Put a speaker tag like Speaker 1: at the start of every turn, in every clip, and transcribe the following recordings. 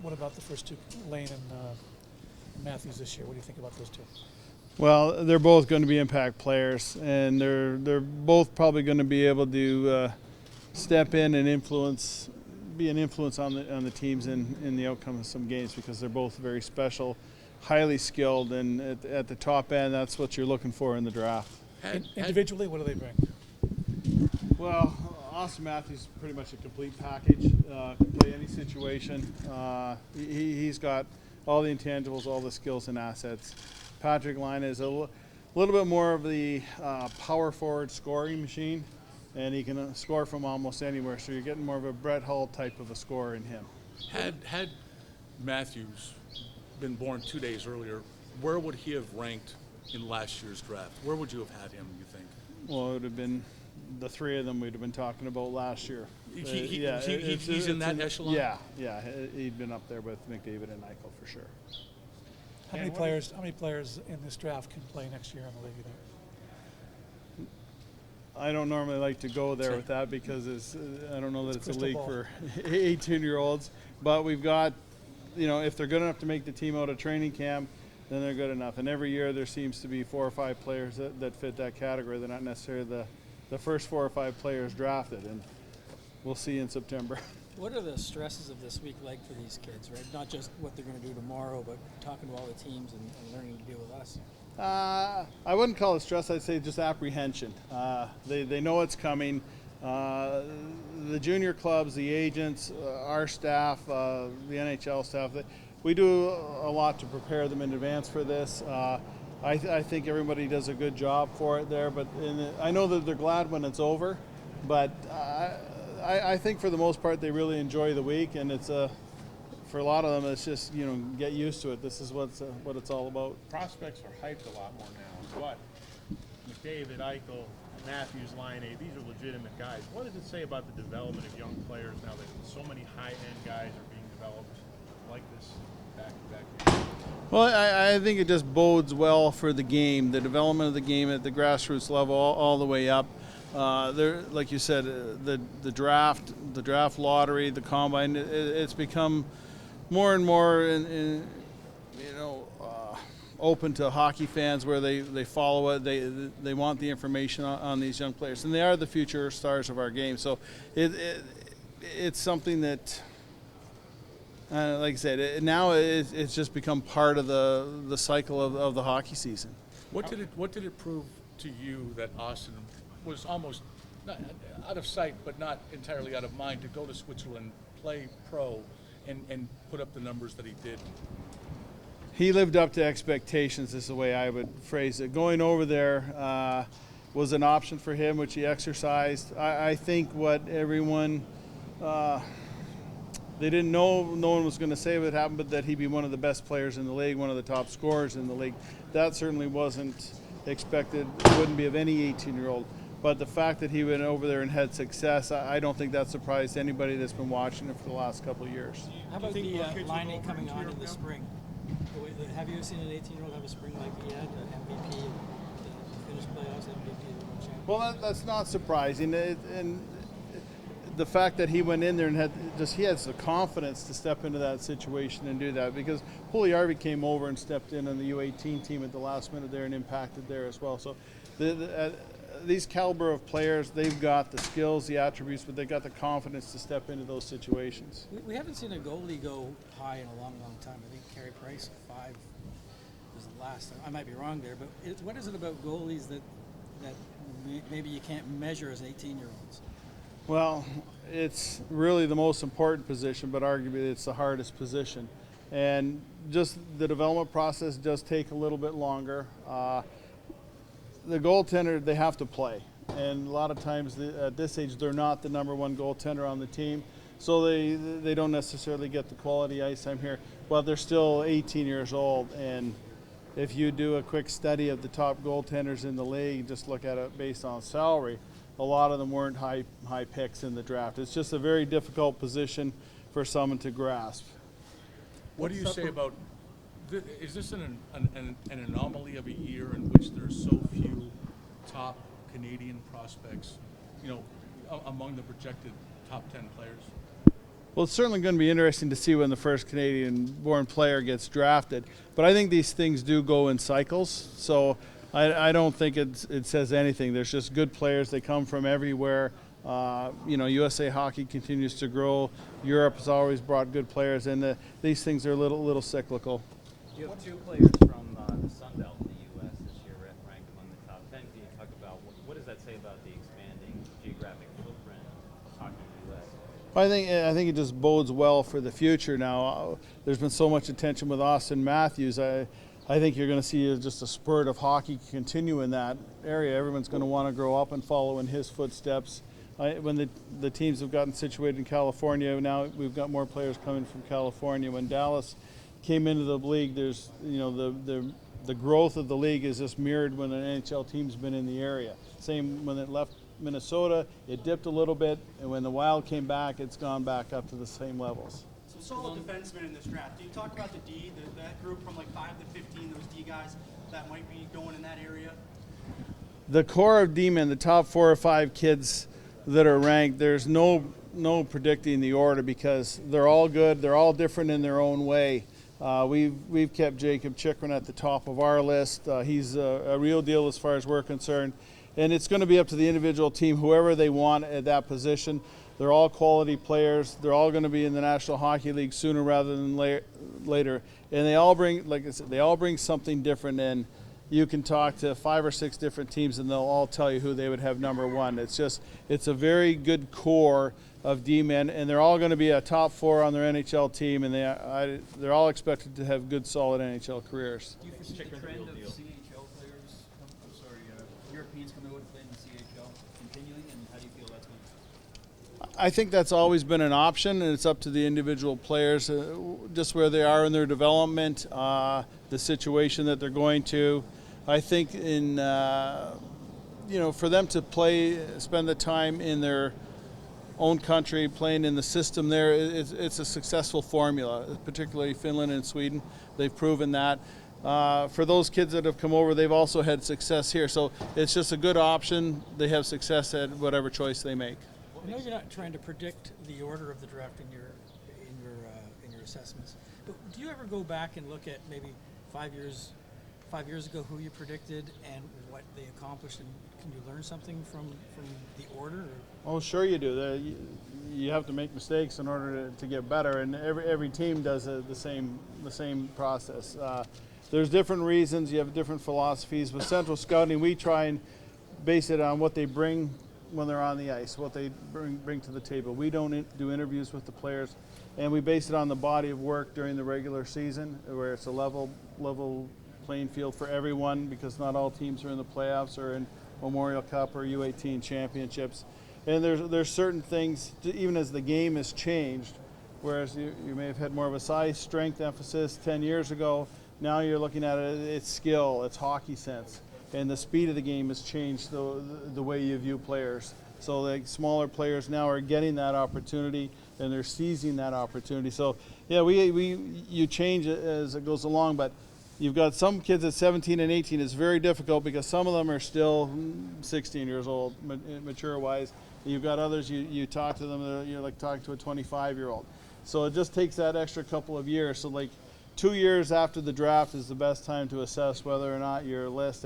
Speaker 1: What about the first two, Lane and Matthews this year? What do you think about those two?
Speaker 2: Well, they're both going to be impact players, and they're both probably going to be able to step in and be an influence on the teams in the outcome of some games, because they're both very special, highly skilled, and at the top end, that's what you're looking for in the draft.
Speaker 1: Individually, what do they bring?
Speaker 2: Well, Austin Matthews is pretty much a complete package. Can play any situation. He's got all the intangibles, all the skills and assets. Patrick Line is a little bit more of the power forward scoring machine, and he can score from almost anywhere. So you're getting more of a Brett Hull type of a scorer in him.
Speaker 3: Had Matthews been born 2 days earlier, where would he have ranked in last year's draft? Where would you have had him, you think?
Speaker 2: Well, it would have been the three of them we'd have been talking about last year.
Speaker 3: He's in that echelon?
Speaker 2: Yeah, he'd been up there with McDavid and Eichel for sure.
Speaker 1: How many players in this draft can play next year in the league? You think?
Speaker 2: I don't normally like to go there with that, because I don't know that it's a league
Speaker 1: ball.
Speaker 2: for 18-year-olds. But we've got, if they're good enough to make the team out of training camp, then they're good enough. And every year there seems to be 4 or 5 players that fit that category. They're not necessarily the first 4 or 5 players drafted, and we'll see in September.
Speaker 4: What are the stresses of this week like for these kids, right? Not just what they're going to do tomorrow, but talking to all the teams and learning to deal with us.
Speaker 2: I wouldn't call it stress. I'd say just apprehension. They know it's coming. The junior clubs, the agents, our staff, the NHL staff, we do a lot to prepare them in advance for this. I think everybody does a good job for it there, but I know that they're glad when it's over, but I think for the most part they really enjoy the week, and it's for a lot of them it's just get used to it. This is what it's all about.
Speaker 5: Prospects are hyped a lot more now, but McDavid, Eichel, Matthews, Line, these are legitimate guys. What does it say about the development of young players now that so many high-end guys are being developed like this back-to-back years?
Speaker 2: Well, I think it just bodes well for the game, the development of the game at the grassroots level, all the way up. There, like you said, the draft lottery, the combine, it's become more and more open to hockey fans, where they follow it. They want the information on these young players, and they are the future stars of our game. So it's something that, like I said, it's just become part of the cycle of the hockey season.
Speaker 3: What did it prove to you that Austin was almost not out of sight, but not entirely out of mind, to go to Switzerland, play pro, and put up the numbers that he did?
Speaker 2: He lived up to expectations, is the way I would phrase it. Going over there was an option for him, which he exercised. I think what everyone, they didn't know, no one was going to say what happened, but that he'd be one of the best players in the league, one of the top scorers in the league. That certainly wasn't expected. It wouldn't be of any 18-year-old. But the fact that he went over there and had success, I don't think that surprised anybody that's been watching it for the last couple of years.
Speaker 4: How about the line coming on in the spring? Have you ever seen an 18-year-old have a spring like he had, an MVP, finished playoffs, MVP, champion?
Speaker 2: Well, that's not surprising. And the fact that he went in there and he has the confidence to step into that situation and do that, because Puljujärvi came over and stepped in on the U18 team at the last minute there and impacted there as well. So these caliber of players, they've got the skills, the attributes, but they've got the confidence to step into those situations.
Speaker 4: We haven't seen a goalie go high in a long, long time. I think Carey Price at 5 was the last. I might be wrong there, but what is it about goalies that maybe you can't measure as 18-year-olds?
Speaker 2: Well, it's really the most important position, but arguably it's the hardest position. And just the development process does take a little bit longer. The goaltender, they have to play. And a lot of times at this age, they're not the number one goaltender on the team. So they don't necessarily get the quality ice time here. But they're still 18 years old. And if you do a quick study of the top goaltenders in the league, just look at it based on salary, a lot of them weren't high picks in the draft. It's just a very difficult position for someone to grasp.
Speaker 3: What do you say about, is this an anomaly of a year in which there's so few top Canadian prospects, among the projected top 10 players?
Speaker 2: Well, it's certainly going to be interesting to see when the first Canadian-born player gets drafted. But I think these things do go in cycles, so I don't think it says anything. There's just good players. They come from everywhere. USA Hockey continues to grow. Europe has always brought good players, and these things are a little cyclical.
Speaker 6: You have 2 players from the Sun Belt in the U.S. this year ranked among the top 10. Can you talk about what does that say about the expanding geographic footprint of hockey in the U.S.?
Speaker 2: I think it just bodes well for the future now. There's been so much attention with Austin Matthews. I think you're going to see just a spurt of hockey continue in that area. Everyone's going to want to grow up and follow in his footsteps. When the teams have gotten situated in California, now we've got more players coming from California. When Dallas came into the league, there's the growth of the league is just mirrored when an NHL team's been in the area. Same when it left Minnesota, it dipped a little bit, and when the Wild came back, it's gone back up to the same levels.
Speaker 7: Some solid defensemen in this draft. Do you talk about the D, that group from like 5 to 15, those D guys that might be going in that area?
Speaker 2: The core of D-men, the top 4 or 5 kids that are ranked, there's no predicting the order because they're all good. They're all different in their own way. We've kept Jacob Chikrin at the top of our list. He's a real deal as far as we're concerned. And it's going to be up to the individual team, whoever they want at that position. They're all quality players. They're all going to be in the National Hockey League sooner rather than later. And they all bring, like I said, they all bring something different. And you can talk to 5 or 6 different teams, and they'll all tell you who they would have number 1. It's a very good core of D-men, and they're all going to be a top 4 on their NHL team, and they're all expected to have good, solid NHL careers.
Speaker 4: Do you foresee the trend of CHL players, Europeans coming over to play in the CHL continuing, and how do you feel that's going?
Speaker 2: I think that's always been an option, and it's up to the individual players, just where they are in their development, the situation that they're going to. I think for them to spend the time in their own country, playing in the system there, it's a successful formula, particularly Finland and Sweden. They've proven that. For those kids that have come over, they've also had success here. So it's just a good option. They have success at whatever choice they make.
Speaker 4: I know you're not trying to predict the order of the draft in your assessments, but do you ever go back and look at maybe 5 years ago who you predicted and what they accomplished, and can you learn something from the order?
Speaker 2: Oh, sure you do. You have to make mistakes in order to get better, and every team does the same process. There's different reasons. You have different philosophies. With Central Scouting, we try and base it on what they bring when they're on the ice, what they bring to the table. We don't do interviews with the players, and we base it on the body of work during the regular season, where it's a level playing field for everyone, because not all teams are in the playoffs or in Memorial Cup or U18 championships. And there's certain things, even as the game has changed, whereas you may have had more of a size strength emphasis 10 years ago, now you're looking at it's skill, it's hockey sense. And the speed of the game has changed the way you view players. So the smaller players now are getting that opportunity, and they're seizing that opportunity. So yeah, you change it as it goes along, but you've got some kids at 17 and 18. It's very difficult because some of them are still 16 years old, mature-wise. You've got others, you talk to them, you're like talking to a 25-year-old. So it just takes that extra couple of years. So like 2 years after the draft is the best time to assess whether or not your list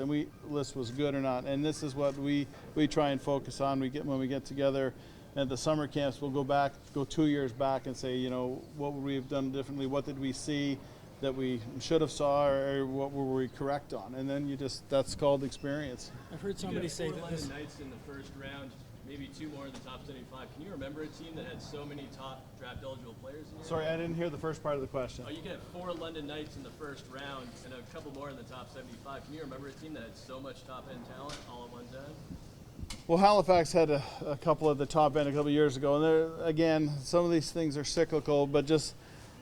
Speaker 2: was good or not. And this is what we try and focus on. When we get together at the summer camps, we'll go 2 years back and say, what would we have done differently? What did we see that we should have saw, or what were we correct on? And then that's called experience.
Speaker 4: I've heard somebody say that
Speaker 8: London Knights in the first round, maybe 2 more in the top 75. Can you remember a team that had so many top draft eligible players in there?
Speaker 2: Sorry, I didn't hear the first part of the question.
Speaker 8: Oh, you can have 4 London Knights in the first round and a couple more in the top 75. Can you remember a team that had so much top end talent all at one time?
Speaker 2: Well, Halifax had a couple at the top end a couple of years ago, and again, some of these things are cyclical, but just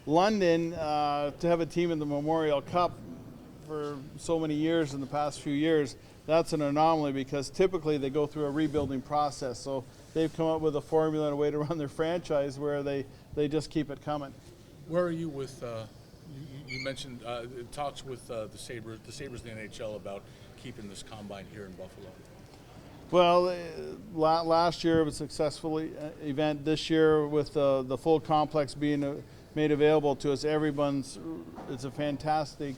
Speaker 2: London, to have a team in the Memorial Cup for so many years in the past few years, that's an anomaly because typically they go through a rebuilding process. So they've come up with a formula and a way to run their franchise where they just keep it coming.
Speaker 3: Where are you with, you mentioned talks with the Sabres in the NHL about keeping this combine here in Buffalo?
Speaker 2: Well, last year was a successful event. This year, with the full complex being made available to us, it's a fantastic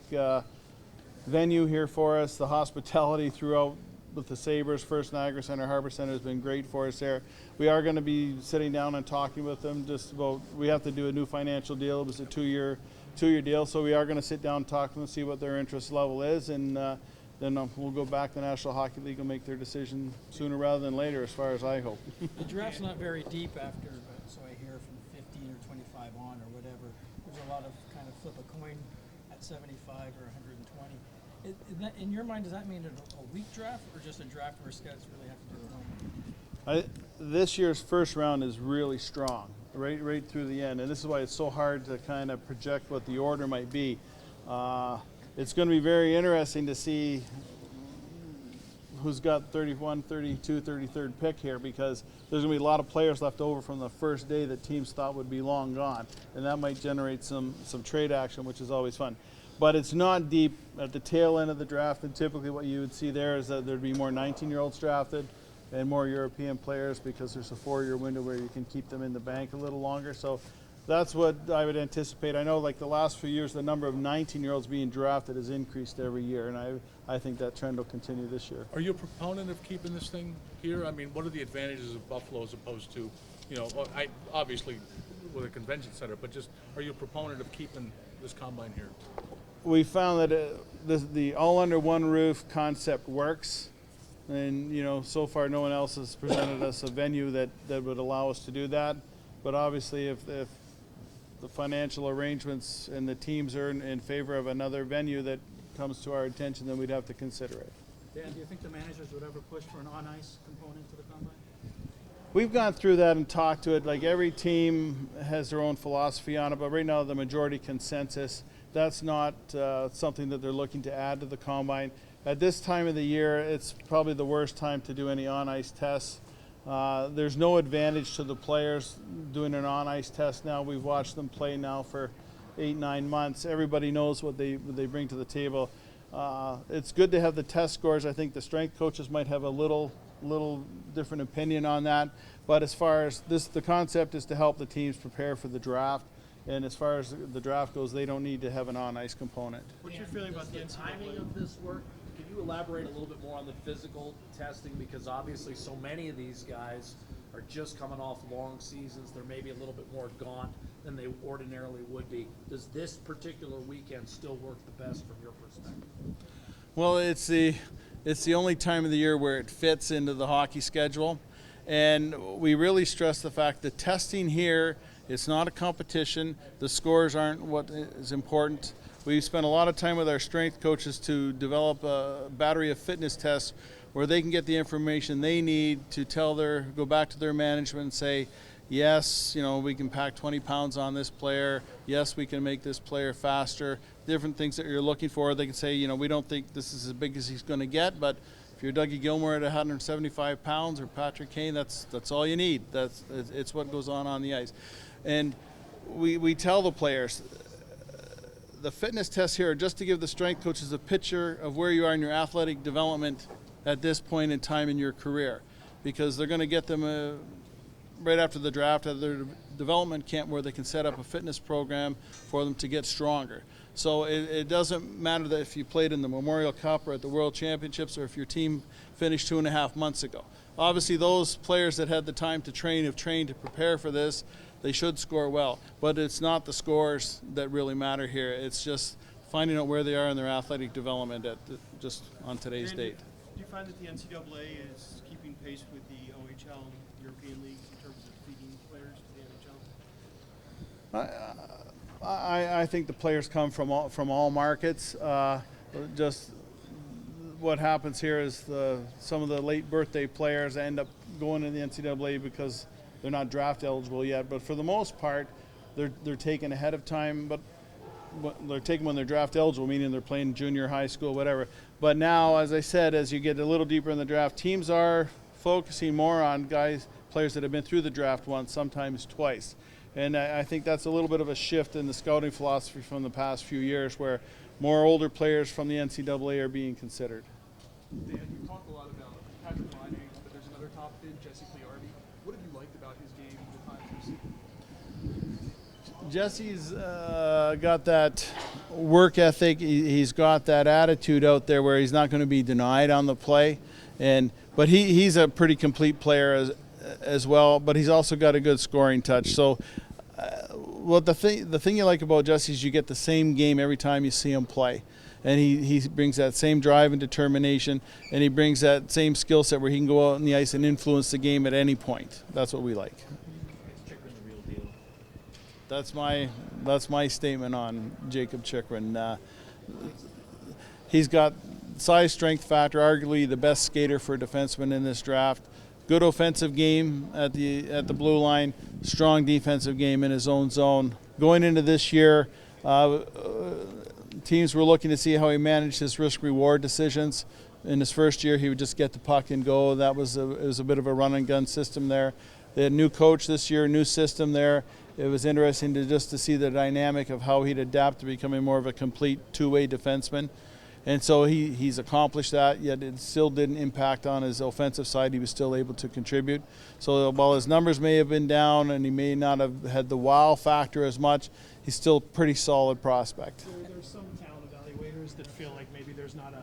Speaker 2: venue here for us. The hospitality throughout with the Sabres, First Niagara Center, Harbor Center has been great for us there. We are going to be sitting down and talking with them just about, we have to do a new financial deal. It was a two-year deal, so we are going to sit down and talk to them, see what their interest level is, and then we'll go back to the National Hockey League and make their decision sooner rather than later, as far as I hope.
Speaker 4: The draft's not very deep after, so I hear, from 15 or 25 on or whatever. There's a lot of kind of flip a coin at 75 or 120. In your mind, does that mean a weak draft or just a draft where scouts really have to do their homework?
Speaker 2: This year's first round is really strong, right through the end, and this is why it's so hard to kind of project what the order might be. It's going to be very interesting to see who's got 31, 32, 33rd pick here, because there's going to be a lot of players left over from the first day that teams thought would be long gone, and that might generate some trade action, which is always fun. But it's not deep at the tail end of the draft, and typically what you would see there is that there'd be more 19-year-olds drafted and more European players, because there's a 4-year window where you can keep them in the bank a little longer. So that's what I would anticipate. I know, like the last few years, the number of 19-year-olds being drafted has increased every year, and I think that trend will continue this year.
Speaker 3: Are you a proponent of keeping this thing here? I mean, what are the advantages of Buffalo as opposed to, obviously with a convention center, but just, are you a proponent of keeping this combine here?
Speaker 2: We found that the all under one roof concept works, and so far no one else has presented us a venue that would allow us to do that. But obviously, if the financial arrangements and the teams are in favor of another venue that comes to our attention, then we'd have to consider it.
Speaker 7: Dan, do you think the managers would ever push for an on-ice component to the combine?
Speaker 2: We've gone through that and talked to it. Like, every team has their own philosophy on it, but right now the majority consensus, that's not something that they're looking to add to the combine. At this time of the year, it's probably the worst time to do any on-ice tests. There's no advantage to the players doing an on-ice test now. We've watched them play now for 8-9 months. Everybody knows what they bring to the table. It's good to have the test scores. I think the strength coaches might have a little different opinion on that. But as far as the concept is to help the teams prepare for the draft. And as far as the draft goes, they don't need to have an on-ice component.
Speaker 7: What's your feeling about the
Speaker 9: timing of this work? Can you elaborate a little bit more on the physical testing? Because obviously so many of these guys are just coming off long seasons. They're maybe a little bit more gaunt than they ordinarily would be. Does this particular weekend still work the best from your perspective?
Speaker 2: Well, it's the only time of the year where it fits into the hockey schedule. And we really stress the fact that testing here, it's not a competition. The scores aren't what is important. We spent a lot of time with our strength coaches to develop a battery of fitness tests where they can get the information they need to go back to their management and say, yes, we can pack 20 pounds on this player. Yes, we can make this player faster. Different things that you're looking for. They can say, we don't think this is as big as he's going to get, but if you're Dougie Gilmour at 175 pounds or Patrick Kane, that's all you need. It's what goes on the ice. And we tell the players, the fitness tests here are just to give the strength coaches a picture of where you are in your athletic development at this point in time in your career, because they're going to get them right after the draft at their development camp where they can set up a fitness program for them to get stronger. So it doesn't matter that if you played in the Memorial Cup or at the World Championships or if your team finished 2.5 months ago. Obviously, those players that had the time to train have trained to prepare for this. They should score well, but it's not the scores that really matter here. It's just finding out where they are in their athletic development just on today's date.
Speaker 7: Do you find that the NCAA is keeping pace with the OHL and European leagues in terms of feeding players to the NHL?
Speaker 2: I think the players come from all markets. Just what happens here is some of the late birthday players end up going to the NCAA because they're not draft eligible yet. But for the most part, they're taken ahead of time. But they're taken when they're draft eligible, meaning they're playing junior, high school, whatever. But now, as I said, as you get a little deeper in the draft, teams are focusing more on players that have been through the draft once, sometimes twice. And I think that's a little bit of a shift in the scouting philosophy from the past few years, where more older players from the NCAA are being considered.
Speaker 5: Dan, you talk a lot about Patrick Laine,
Speaker 10: bid, Jesse Clearby. What have you liked about his game the times you've seen?
Speaker 2: Jesse's got that work ethic. He's got that attitude out there where he's not going to be denied on the play, but he's a pretty complete player as well. But he's also got a good scoring touch. So, the thing you like about Jesse is you get the same game every time you see him play, and he brings that same drive and determination, and he brings that same skill set where he can go out on the ice and influence the game at any point. That's what we like. That's my statement on Jacob Chikrin. He's got size, strength factor, arguably the best skater for a defenseman in this draft. Good offensive game at the blue line, strong defensive game in his own zone. Going into this year, teams were looking to see how he managed his risk-reward decisions. In his first year, he would just get the puck and go. It was a bit of a run-and-gun system there. They had a new coach this year, new system there. It was interesting to see the dynamic of how he'd adapt to becoming more of a complete two-way defenseman. And so he's accomplished that, yet it still didn't impact on his offensive side. He was still able to contribute. So while his numbers may have been down and he may not have had the wow factor as much, he's still a pretty solid prospect.
Speaker 10: There's some talent evaluators that feel like maybe there's not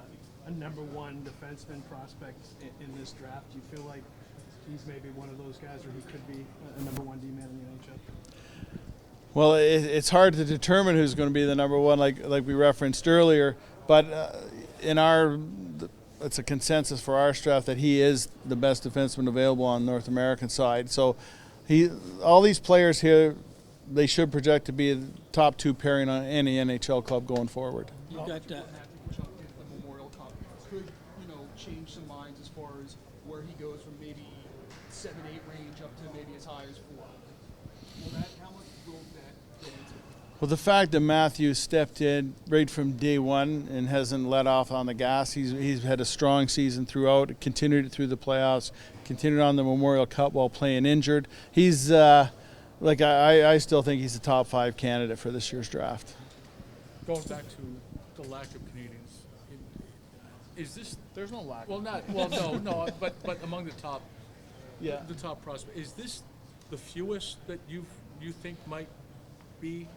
Speaker 10: a number one defenseman prospect in this draft. Do you feel like he's maybe one of those guys, or he could be a number one D-man in the NHL?
Speaker 2: Well, it's hard to determine who's going to be the number one, like we referenced earlier. But it's a consensus for our draft that he is the best defenseman available on the North American side. So all these players here, they should project to be the top two pairing on any NHL club going forward.
Speaker 4: You got
Speaker 10: the Memorial Cup could change some minds as far as where he goes from maybe 7-8 range up to maybe as high as 4. How much will that go into?
Speaker 2: Well, the fact that Matthews stepped in right from day one and hasn't let off on the gas, he's had a strong season throughout, continued it through the playoffs, continued on the Memorial Cup while playing injured. He's, I still think he's a top 5 candidate for this year's draft.
Speaker 3: Going back to the lack of Canadians, is this?
Speaker 2: There's no lack.
Speaker 3: Well, no, but among the top, the top prospects, is this the fewest that you think might be,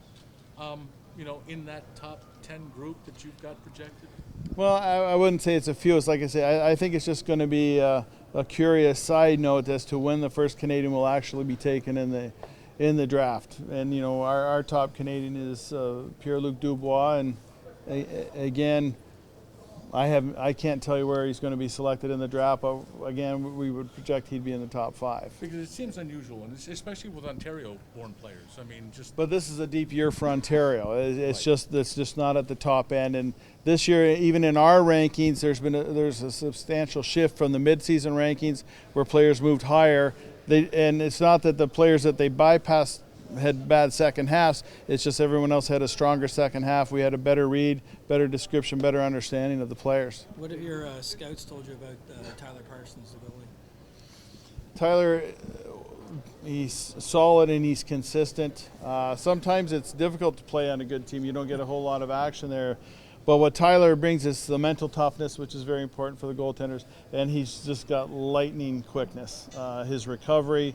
Speaker 3: in that top 10 group that you've got projected?
Speaker 2: Well, I wouldn't say it's a fewest. Like I say, I think it's just going to be a curious side note as to when the first Canadian will actually be taken in the draft. And our top Canadian is Pierre-Luc Dubois, and again, I can't tell you where he's going to be selected in the draft, but again, we would project he'd be in the top 5.
Speaker 3: Because it seems unusual, and especially with Ontario-born players. I mean,
Speaker 2: But this is a deep year for Ontario. It's
Speaker 3: Right.
Speaker 2: just not at the top end. And this year, even in our rankings, there's a substantial shift from the midseason rankings where players moved higher. And it's not that the players that they bypassed had bad second halves. It's just everyone else had a stronger second half. We had a better read, better description, better understanding of the players.
Speaker 4: What have your scouts told you about Tyler Parsons, the goalie?
Speaker 2: Tyler, he's solid and he's consistent. Sometimes it's difficult to play on a good team. You don't get a whole lot of action there. But what Tyler brings is the mental toughness, which is very important for the goaltenders, and he's just got lightning quickness. His recovery,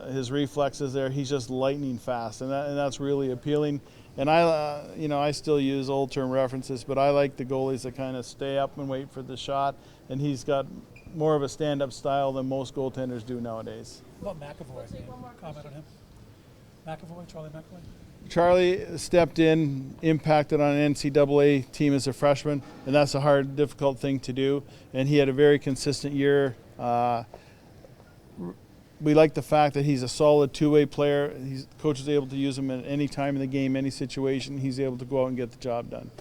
Speaker 2: his reflexes there, he's just lightning fast, and that's really appealing. And I still use old term references, but I like the goalies that kind of stay up and wait for the shot, and he's got more of a stand-up style than most goaltenders do nowadays.
Speaker 1: What about McAvoy? Can you comment on him? Charlie McAvoy?
Speaker 2: Charlie stepped in, impacted on an NCAA team as a freshman, and that's a hard, difficult thing to do. And he had a very consistent year. We like the fact that he's a solid two-way player. Coach is able to use him at any time in the game, any situation. He's able to go out and get the job done.